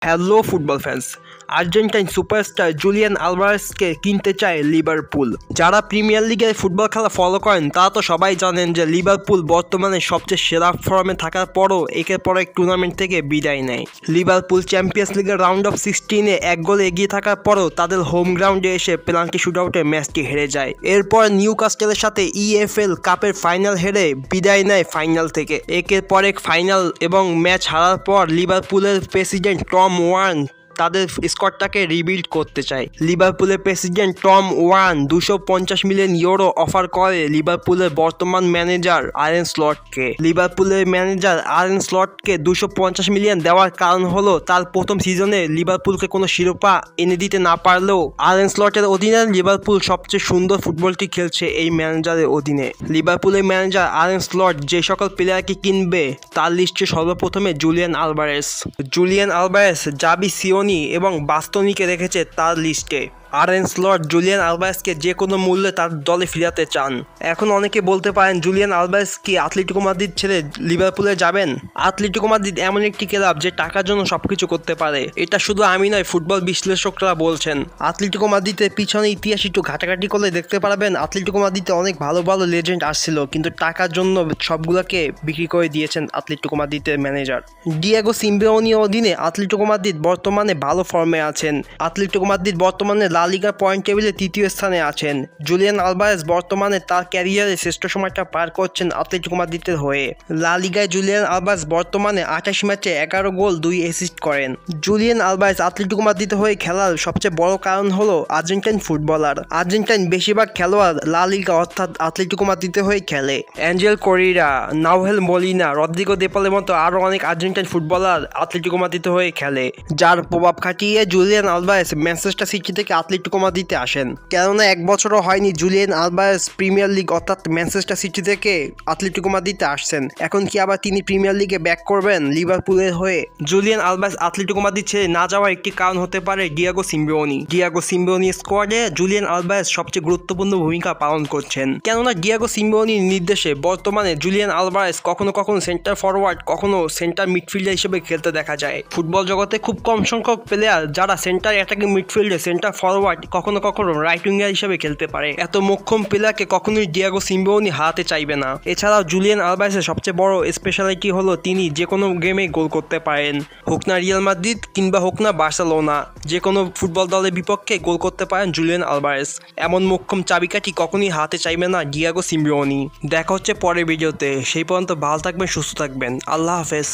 Hello football fans, Argentine superstar Julian আলভারেজকে কিনতে চায় লিভারপুল। যারা প্রিমিয়ার লিগে ফুটবল খেলা ফলো করেন তারা তো সবাই জানেন যে লিভারপুল বর্তমানে সবচেয়ে সেরা ফর্মে থাকার পরও একের পর এক টুর্নামেন্ট থেকে বিদায় নেয়। লিভারপুল চ্যাম্পিয়ন্স লিগের রাউন্ড অফ 16-এ এক গোলে এগিয়ে থাকার পরও তাদের হোম গ্রাউন্ডে এসে পেনাল্টি শুটআউটে ম্যাচটি হেরে যায়। এরপর নিউকাস্টেলের সাথে EFL কাপের ফাইনাল হেরে বিদায় নেয় ফাইনাল থেকে। একের পর এক ফাইনাল এবং ম্যাচ হারার পর লিভারপুলের প্রেসিডেন্ট টম ওয়ার্ন তাদের স্কোয়াডটাকে রিবিল্ড করতে চায়। লিভারপুলের president Tom Werner 250 million euro offer করে লিভারপুলের বর্তমান ম্যানেজার আর্নে স্লটকে। লিভারপুলের ম্যানেজার আর্নে স্লটকে 250 মিলিয়ন দেওয়ার কারণ হলো তার প্রথম সিজনে লিভারপুলকে কোনো শিরোপা এনে দিতে না পারলেও আর্নে স্লটের অধীনে লিভারপুল সবচেয়ে সুন্দর ফুটবলটি খেলছে এই ম্যানেজারের অধীনে। লিভারপুলের ম্যানেজার আর্নে স্লট যে সকল প্লেয়ারকে কিনবে তার লিস্টে সর্বপ্রথমে জুলিয়ান আলভারেজ, জাবি সিওনি এবং বাস্তোনিকে রেখেছে তার লিস্টে। আর্নে স্লট জুলিয়ান আলভারেজকে যে কোনো মূল্যে তার দলে ফিরাতে চান। এখন অনেকে বলতে পারেন জুলিয়ান আলভারেজ কি আতলেটিকো মাদ্রিদ ছেড়ে লিভারপুলে যাবেন? আতলেটিকো মাদ্রিদ এমন একটি ক্লাব যে টাকার জন্য সবকিছু করতে পারে। এটা শুধু আমি নয়, ফুটবল বিশ্লেষকরা বলছেন। আতলেটিকো মাদ্রিদের পিছনে ইতিহাস একটু ঘাটাঘাটি করলে দেখতে পারবেন আতলেটিকো মাদ্রিদে অনেক ভালো ভালো লেজেন্ড আসছিল, কিন্তু টাকার জন্য সবগুলোকে বিক্রি করে দিয়েছেন আতলেটিকো মাদ্রিদের ম্যানেজার ডিয়েগো সিমিওনির অধীনে। আতলেটিকো মাদ্রিদ বর্তমানে ভালো ফর্মে আছেন। আতলেটিকো মাদ্রিদ বর্তমানে লা লিগার পয়েন্ট টেবিলে 3য় স্থানে আছেন। জুলিয়ান আলভারেজ বর্তমানে তার ক্যারিয়ারে শ্রেষ্ঠ সময়টা পার করছেন আতলেটিকো মাদ্রিদের হয়ে। লা লিগায় জুলিয়ান আলভারেজ বর্তমানে 28 ম্যাচে 11 গোল 2 অ্যাসিস্ট করেন। জুলিয়ান আলভারেজ আতলেটিকো মাদ্রিদের হয়ে খেলার সবচেয়ে বড় কারণ হলো আর্জেন্টাইন ফুটবলার। আর্জেন্টাইন বেশিরভাগ খেলোয়াড় লা লিগা অর্থাৎ আতলেটিকো মাদ্রিদের হয়ে খেলে। Angel Correa, Nahuel Molina, Rodrigo দেপালের মতো আরও অনেক আর্জেন্টাইন ফুটবলার আতলেটিকো মাদ্রিদের হয়ে খেলে, যার প্রভাব খাটিয়ে জুলিয়ান আলভারেজ ম্যানচেস্টার সিটি থেকে আতলেটিকো মাদ্রিদে আসেন। কেননা এক বছরও হয়নি জুলিয়ান আলভারেজ প্রিমিয়ার লিগ অর্থাৎ ম্যানচেস্টার সিটি থেকে আতলেটিকো মাদ্রিদে আসছেন। এখন কি আবার তিনি প্রিমিয়ার লিগে ব্যাক করবেন লিভারপুলের হয়ে? জুলিয়ান আলভারেজ আতলেটিকো মাদ্রিদ ছেড়ে না যাওয়ার একটি কারণ হতে পারে ডিয়েগো সিমিওনি স্কোয়াডে জুলিয়ান আলভারেজ সবচেয়ে গুরুত্বপূর্ণ ভূমিকা পালন করছেন। কেননা ডিয়েগো সিমিওনির নির্দেশে বর্তমানে জুলিয়ান আলভারেজ কখনো কখনো সেন্টার ফরওয়ার্ড, কখনো সেন্টার মিডফিল্ডার হিসেবে খেলতে দেখা যায়। ফুটবল জগতে খুব কম সংখ্যক প্লেয়ার যারা সেন্টার অ্যাটাকিং মিডফিল্ডে, সেন্টার ফরওয়ার্ড, কখনো কখনো রাইট উইঙ্গার হিসেবে খেলতে পারে। এত মোক্ষম প্লেয়ারকে কখনোই ডিয়েগো সিমিওনি হারাতে চাইবে না। এছাড়াও জুলিয়ান আলভারেজের সবচেয়ে বড় স্পেশালিটি হলো তিনি যে কোনো গেমে গোল করতে পারেন। হোক না রিয়াল মাদ্রিদ কিংবা হোক না বার্সেলোনা, যে কোনো ফুটবল দলের বিপক্ষে গোল করতে পারেন জুলিয়ান আলভারেজ। এমন মোক্ষম চাবিকাঠি কখনোই হারাতে চাইবে না ডিয়েগো সিমিওনি। দেখা হচ্ছে পরের ভিডিওতে। সেই পর্যন্ত ভালো থাকবেন, সুস্থ থাকবেন। আল্লাহ হাফেজ।